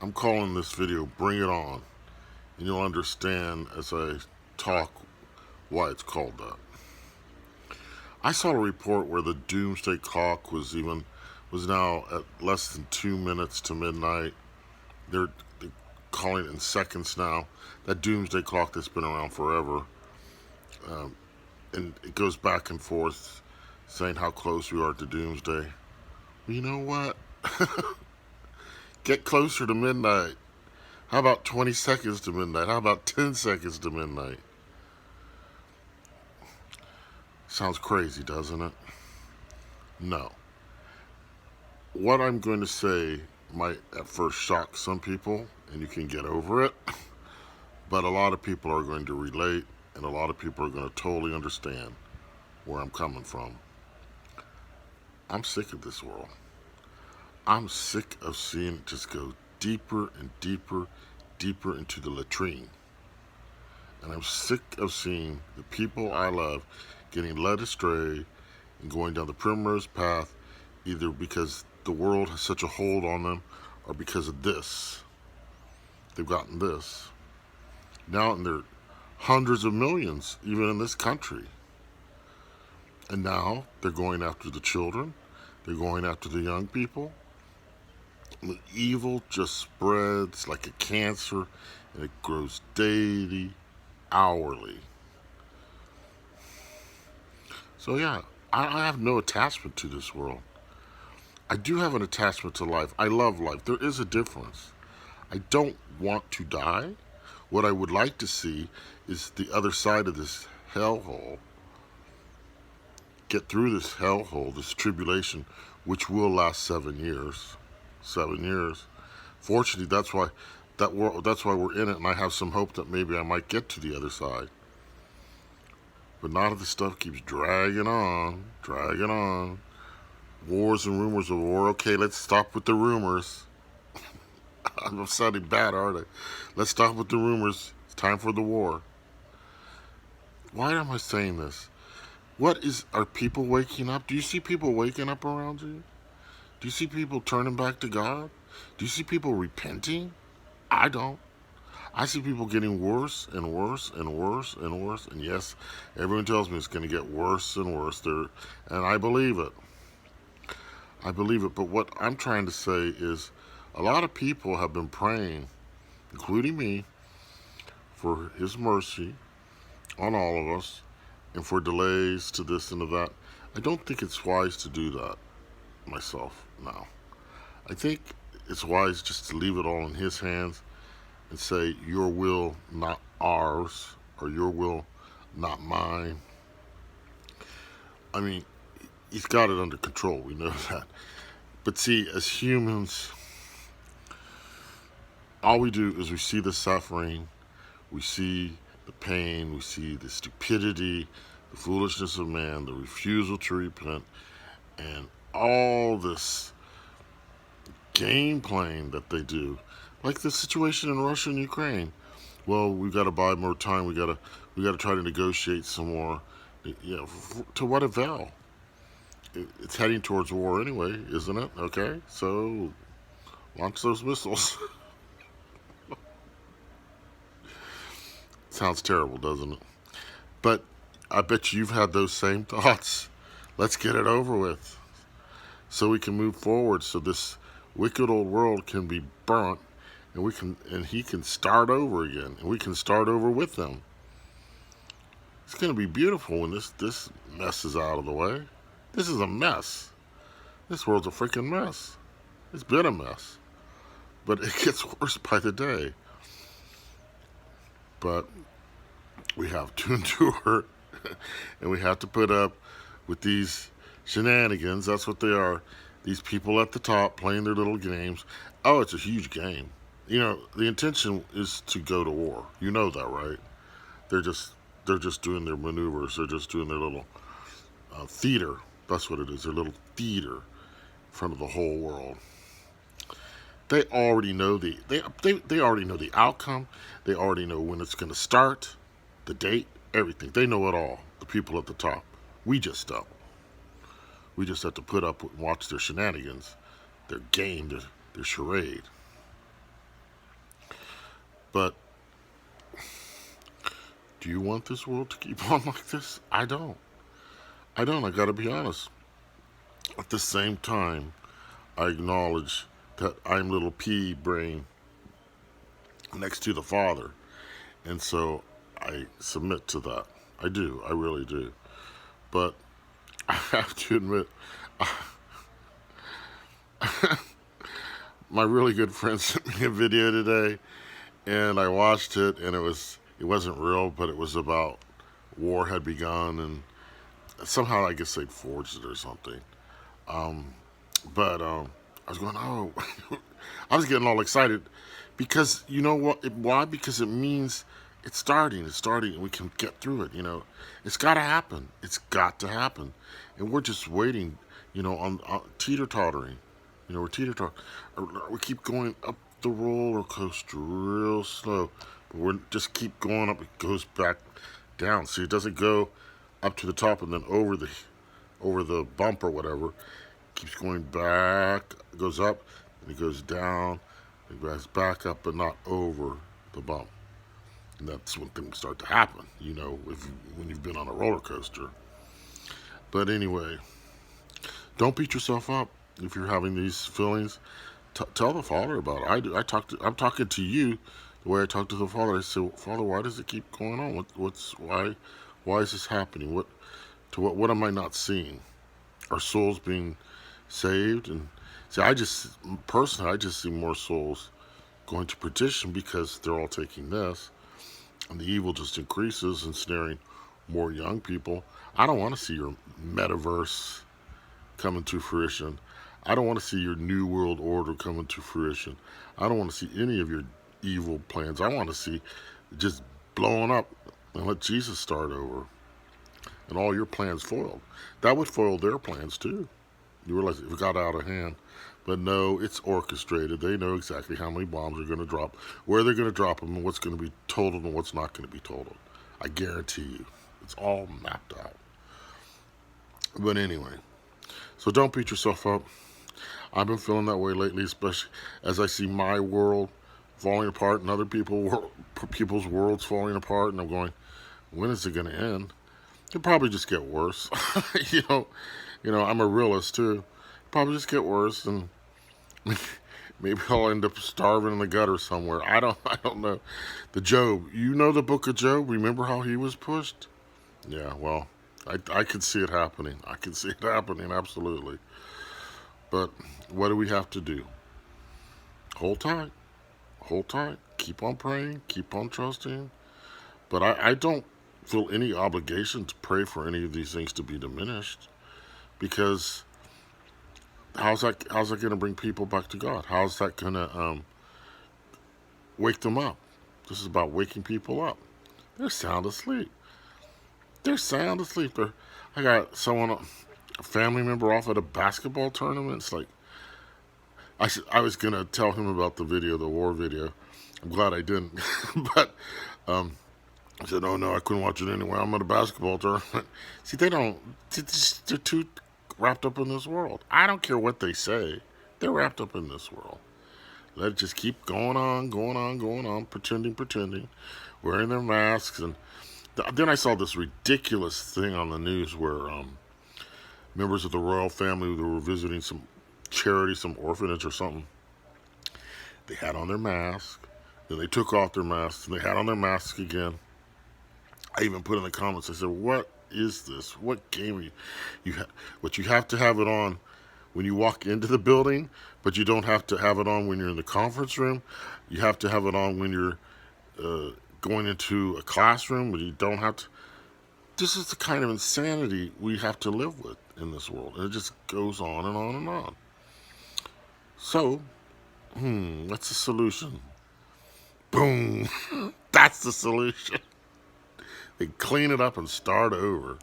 I'm calling this video Bring It On, and you'll understand as I talk why it's called that. I saw a report where the doomsday clock was now at less than 2 minutes to midnight. They're calling it in seconds now. That doomsday clock that's been around forever, um, and it goes back and forth, saying how close we are to doomsday. Well, you know what? Get closer to midnight. How about 20 seconds to midnight? How about 10 seconds to midnight? Sounds crazy, doesn't it? No. What I'm going to say might at first shock some people, and you can get over it, but a lot of people are going to relate, and a lot of people are going to totally understand where I'm coming from. I'm sick of this world. I'm sick of seeing it just go deeper and deeper, deeper into the latrine. And I'm sick of seeing the people I love getting led astray and going down the primrose path, either because the world has such a hold on them or because of this. They've gotten this. Now and they're hundreds of millions, even in this country. And now they're going after the children. They're going after the young people. The evil just spreads like a cancer, and it grows daily, hourly. So yeah, I have no attachment to this world. I do have an attachment to life. I love life. There is a difference. I don't want to die. What I would like to see is the other side of this hellhole. Get through this hellhole, this tribulation, which will last 7 years. 7 years. Fortunately, that's why we're in it, and I have some hope that maybe I might get to the other side. But not if the stuff keeps dragging on, dragging on. Wars and rumors of war. Okay, let's stop with the rumors. I'm sounding bad, aren't I? Let's stop with the rumors. It's time for the war. Why am I saying this? Are people waking up? Do you see people waking up around you? Do you see people turning back to God? Do you see people repenting? I don't. I see people getting worse and worse and worse and worse. And yes, everyone tells me it's going to get worse and worse. And I believe it. I believe it. But what I'm trying to say is a lot of people have been praying, including me, for His mercy on all of us and for delays to this and to that. I don't think it's wise to do that myself now. I think it's wise just to leave it all in His hands and say, your will, not ours, or your will, not mine. I mean, He's got it under control. We know that. But see, as humans, all we do is we see the suffering, we see the pain, we see the stupidity, the foolishness of man, the refusal to repent, and all this game playing that they do. Like the situation in Russia and Ukraine. Well, we've got to buy more time. We got to try to negotiate some more. To what avail? It's heading towards war anyway, isn't it? Okay, so launch those missiles. Sounds terrible, doesn't it? But I bet you've had those same thoughts. Let's get it over with so we can move forward, so this wicked old world can be burnt, and He can start over again, and we can start over with them. It's going to be beautiful when this mess is out of the way. This is a mess. This world's a freaking mess. It's been a mess, but it gets worse by the day. But we have to endure, and we have to put up with these shenanigans. That's what they are. These people at the top playing their little games. Oh, it's a huge game. The intention is to go to war. You know that, right? They're just doing their maneuvers. They're just doing their little theater. That's what it is. Their little theater in front of the whole world. They already know they already know the outcome. They already know when it's going to start, the date, everything. They know it all. The people at the top. We just don't. We just have to put up and watch their shenanigans, their game, their charade. But do you want this world to keep on like this? I don't. I don't. I gotta be honest. At the same time, I acknowledge that I'm little pea brain next to the Father. And so I submit to that. I do. I really do. But I have to admit, my really good friend sent me a video today, and I watched it, and it wasn't real, but it was about war had begun, and somehow I guess they'd forged it or something. But I was going, oh, I was getting all excited because you know what? Why? Because it means it's starting. It's starting, and we can get through it. It's got to happen. It's got to happen, and we're just waiting. On teeter tottering. We're teeter tottering. We keep going up the roller coaster real slow, but we just keep going up. It goes back down. See, it doesn't go up to the top and then over the bump or whatever. Keeps going back, goes up, and it goes down, it goes back up, but not over the bump. And that's when things start to happen, when you've been on a roller coaster. But anyway, don't beat yourself up if you're having these feelings. Tell the Father about it. I do. I'm talking to you the way I talk to the Father. I say, Father, why does it keep going on? Why is this happening? What am I not seeing? Are souls being saved? And see, I just see more souls going to perdition because they're all taking this, and the evil just increases, ensnaring more young people. I don't want to see your metaverse coming to fruition. I don't want to see your new world order coming to fruition. I don't want to see any of your evil plans. I want to see just blowing up and let Jesus start over and all your plans foiled. That would foil their plans too. You realize it got out of hand. But no, it's orchestrated. They know exactly how many bombs are going to drop, where they're going to drop them, and what's going to be totaled and what's not going to be totaled. I guarantee you. It's all mapped out. But anyway, so don't beat yourself up. I've been feeling that way lately, especially as I see my world falling apart and other people's worlds falling apart, and I'm going, when is it going to end? It'll probably just get worse. you know, I'm a realist too. Probably just get worse, and maybe I'll end up starving in the gutter somewhere. I don't know. The Job, the book of Job. Remember how he was pushed? Yeah, well, I could see it happening. I can see it happening, absolutely. But what do we have to do? Hold tight. Hold tight. Keep on praying. Keep on trusting. But I don't feel any obligation to pray for any of these things to be diminished, because how's that going to bring people back to God? How's that going to wake them up? This is about waking people up. They're sound asleep. I got a family member off at a basketball tournament. It's like, I was going to tell him about the war video. I'm glad I didn't. But I said, oh no, I couldn't watch it anyway. I'm at a basketball tournament. See, they're too wrapped up in this world. I don't care what they say. They're wrapped up in this world. Let it just keep going on, pretending, wearing their masks. And then I saw this ridiculous thing on the news where members of the royal family who were visiting some charity, some orphanage or something, they had on their mask, then they took off their masks, and they had on their masks again. I even put in the comments, I said, what is this? What game you have to have it on when you walk into the building, but you don't have to have it on when you're in the conference room. You have to have it on when you're going into a classroom, but you don't have to. This is the kind of insanity we have to live with in this world. And it just goes on and on and on. So, what's the solution? Boom. That's the solution. They clean it up and start over.